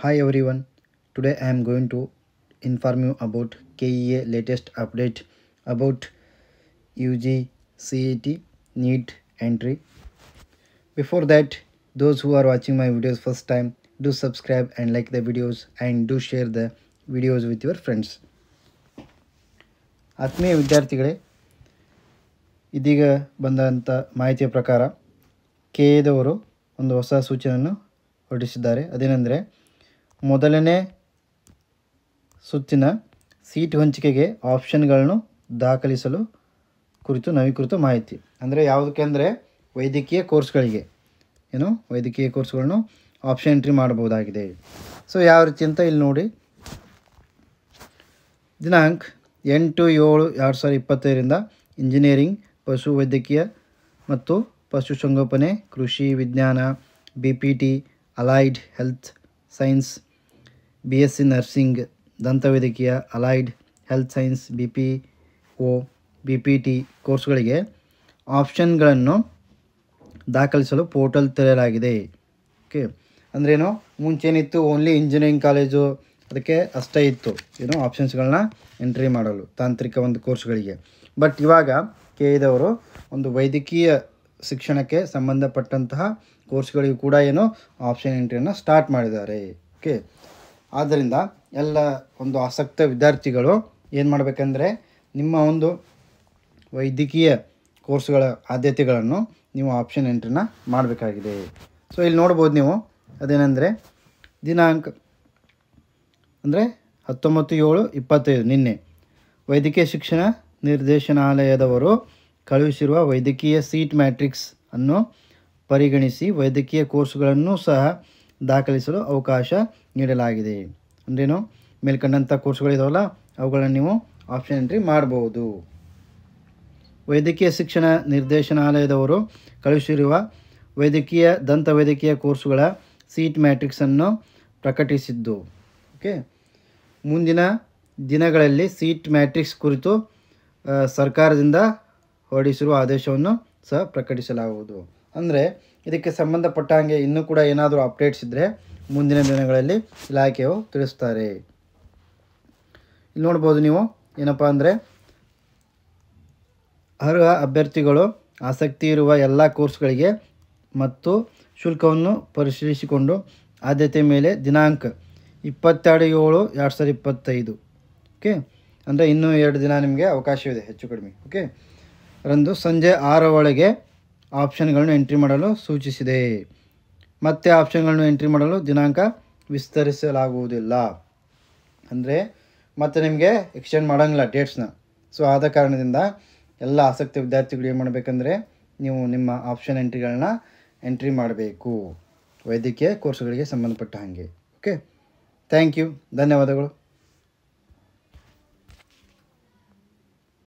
Hi everyone. Today I am going to inform you about KEA latest update about UG CET NEET entry. Before that, those who are watching my videos first time, do subscribe and like the videos and do share the videos with your friends. ಆತ್ಮೀಯ ವಿದ್ಯಾರ್ಥಿಗಳೇ, ಇದೀಗ ಬಂದಂಥ ಮಾಹಿತಿಯ ಪ್ರಕಾರ ಕೆಎದವರು ಒಂದು ಹೊಸ ಸೂಚನೆಯನ್ನು ಹೊರಡಿಸಿದ್ದಾರೆ. ಅದೇನೆಂದರೆ ಮೊದಲನೇ ಸುತ್ತಿನ ಸೀಟ್ ಹಂಚಿಕೆಗೆ ಆಪ್ಷನ್ಗಳನ್ನು ದಾಖಲಿಸಲು ಕುರಿತು ನವೀಕೃತ ಮಾಹಿತಿ. ಅಂದರೆ ಯಾವುದಕ್ಕೆ ಅಂದರೆ ವೈದ್ಯಕೀಯ ಕೋರ್ಸ್ಗಳಿಗೆ ವೈದ್ಯಕೀಯ ಕೋರ್ಸ್ಗಳನ್ನು ಆಪ್ಷನ್ ಎಂಟ್ರಿ ಮಾಡಬಹುದಾಗಿದೆ. ಸೊ ಯಾವ ರೀತಿ ಅಂತ ಇಲ್ಲಿ ನೋಡಿ. ದಿನಾಂಕ 8/7/2025 ಇಂಜಿನಿಯರಿಂಗ್, ಪಶುವೈದ್ಯಕೀಯ ಮತ್ತು ಪಶುಸಂಗೋಪನೆ, ಕೃಷಿ ವಿಜ್ಞಾನ, BPT, allied health science, BSc nursing, ದಂತವೈದ್ಯಕೀಯ, allied health science, BPO, BPT ಕೋರ್ಸ್ಗಳಿಗೆ ಆಪ್ಷನ್ಗಳನ್ನು ದಾಖಲಿಸಲು ಪೋರ್ಟಲ್ ತೆರೆಯಲಾಗಿದೆ. ಓಕೆ, ಅಂದ್ರೇನು, ಮುಂಚೆನಿತ್ತು ಓನ್ಲಿ ಇಂಜಿನಿಯರಿಂಗ್ ಕಾಲೇಜು ಅದಕ್ಕೆ ಅಷ್ಟೇ ಇತ್ತು ಆಪ್ಷನ್ಸ್ಗಳನ್ನ ಎಂಟ್ರಿ ಮಾಡಲು ತಾಂತ್ರಿಕ ಒಂದು ಕೋರ್ಸ್ಗಳಿಗೆ. ಬಟ್ ಇವಾಗ ಕೆಇದವರು ಒಂದು ವೈದ್ಯಕೀಯ ಶಿಕ್ಷಣಕ್ಕೆ ಸಂಬಂಧಪಟ್ಟಂತಹ ಕೋರ್ಸ್ಗಳಿಗೂ ಕೂಡ ಆಪ್ಷನ್ ಎಂಟ್ರಿಯನ್ನು ಸ್ಟಾರ್ಟ್ ಮಾಡಿದ್ದಾರೆ. ಓಕೆ, ಆದ್ದರಿಂದ ಎಲ್ಲ ಒಂದು ಆಸಕ್ತ ವಿದ್ಯಾರ್ಥಿಗಳು ಏನು ಮಾಡಬೇಕಂದ್ರೆ ನಿಮ್ಮ ಒಂದು ವೈದ್ಯಕೀಯ ಕೋರ್ಸ್ಗಳ ಆದ್ಯತೆಗಳನ್ನು ನೀವು ಆಪ್ಷನ್ ಎಂಟ್ರಿನ ಮಾಡಬೇಕಾಗಿದೆ. ಸೊ ಇಲ್ಲಿ ನೋಡ್ಬೋದು ನೀವು, ಅದೇನೆಂದರೆ ದಿನಾಂಕ ಅಂದರೆ 19/7/25 ನಿನ್ನೆ ವೈದ್ಯಕೀಯ ಶಿಕ್ಷಣ ನಿರ್ದೇಶನಾಲಯದವರು ಕಳುಹಿಸಿರುವ ವೈದ್ಯಕೀಯ ಸೀಟ್ ಮ್ಯಾಟ್ರಿಕ್ಸ್ ಅನ್ನು ಪರಿಗಣಿಸಿ ವೈದ್ಯಕೀಯ ಕೋರ್ಸ್ಗಳನ್ನು ಸಹ ದಾಖಲಿಸಲು ಅವಕಾಶ ನೀಡಲಾಗಿದೆ. ಅಂದ್ರೇನು, ಮೇಲ್ಕಂಡಂಥ ಕೋರ್ಸ್ಗಳಿದಾವಲ್ಲ ಅವುಗಳನ್ನು ನೀವು ಆಪ್ಷನ್ ಎಂಟ್ರಿ ಮಾಡ್ಬೋದು. ವೈದ್ಯಕೀಯ ಶಿಕ್ಷಣ ನಿರ್ದೇಶನಾಲಯದವರು ಕಳುಹಿಸಿರುವ ವೈದ್ಯಕೀಯ ದಂತವೈದ್ಯಕೀಯ ಕೋರ್ಸುಗಳ ಸೀಟ್ ಮ್ಯಾಟ್ರಿಕ್ಸನ್ನು ಪ್ರಕಟಿಸಿದ್ದು. ಓಕೆ, ಮುಂದಿನ ದಿನಗಳಲ್ಲಿ ಸೀಟ್ ಮ್ಯಾಟ್ರಿಕ್ಸ್ ಕುರಿತು ಸರ್ಕಾರದಿಂದ ಹೊರಡಿಸಿರುವ ಆದೇಶವನ್ನು ಸಹ ಪ್ರಕಟಿಸಲಾಗುವುದು. ಅಂದರೆ ಇದಕ್ಕೆ ಸಂಬಂಧಪಟ್ಟ ಹಾಗೆ ಇನ್ನೂ ಕೂಡ ಏನಾದರೂ ಅಪ್ಡೇಟ್ಸ್ ಇದ್ದರೆ ಮುಂದಿನ ದಿನಗಳಲ್ಲಿ ಇಲಾಖೆಯು ತಿಳಿಸ್ತಾರೆ. ಇಲ್ಲಿ ನೋಡ್ಬೋದು ನೀವು, ಏನಪ್ಪ ಅಂದರೆ ಅರ್ಹ ಅಭ್ಯರ್ಥಿಗಳು ಆಸಕ್ತಿ ಇರುವ ಎಲ್ಲ ಕೋರ್ಸ್ಗಳಿಗೆ ಮತ್ತು ಶುಲ್ಕವನ್ನು ಪರಿಶೀಲಿಸಿಕೊಂಡು ಆದ್ಯತೆ ಮೇಲೆ ದಿನಾಂಕ 22/7/2025 ಓಕೆ, ಅಂದರೆ ಇನ್ನೂ 2 ದಿನ ನಿಮಗೆ ಅವಕಾಶವಿದೆ ಹೆಚ್ಚು ಕಡಿಮೆ. ಓಕೆ, ರಂದು ಸಂಜೆ 6 ಒಳಗೆ ಆಪ್ಷನ್ಗಳನ್ನು ಎಂಟ್ರಿ ಮಾಡಲು ಸೂಚಿಸಿದೆ. ಮತ್ತೆ ಆಪ್ಷನ್ಗಳನ್ನು ಎಂಟ್ರಿ ಮಾಡಲು ದಿನಾಂಕ ವಿಸ್ತರಿಸಲಾಗುವುದಿಲ್ಲ. ಅಂದರೆ ಮತ್ತೆ ನಿಮಗೆ ಎಕ್ಸ್ಟೆಂಡ್ ಮಾಡೋಂಗಿಲ್ಲ ಡೇಟ್ಸ್ನ. ಸೊ ಆದ ಕಾರಣದಿಂದ ಎಲ್ಲ ಆಸಕ್ತಿ ವಿದ್ಯಾರ್ಥಿಗಳು ಏನು ಮಾಡಬೇಕಂದ್ರೆ ನೀವು ನಿಮ್ಮ ಆಪ್ಷನ್ ಎಂಟ್ರಿಗಳನ್ನ ಎಂಟ್ರಿ ಮಾಡಬೇಕು ವೈದ್ಯಕೀಯ ಕೋರ್ಸ್ಗಳಿಗೆ ಸಂಬಂಧಪಟ್ಟ ಹಾಗೆ. ಓಕೆ, ಥ್ಯಾಂಕ್ ಯು, ಧನ್ಯವಾದಗಳು.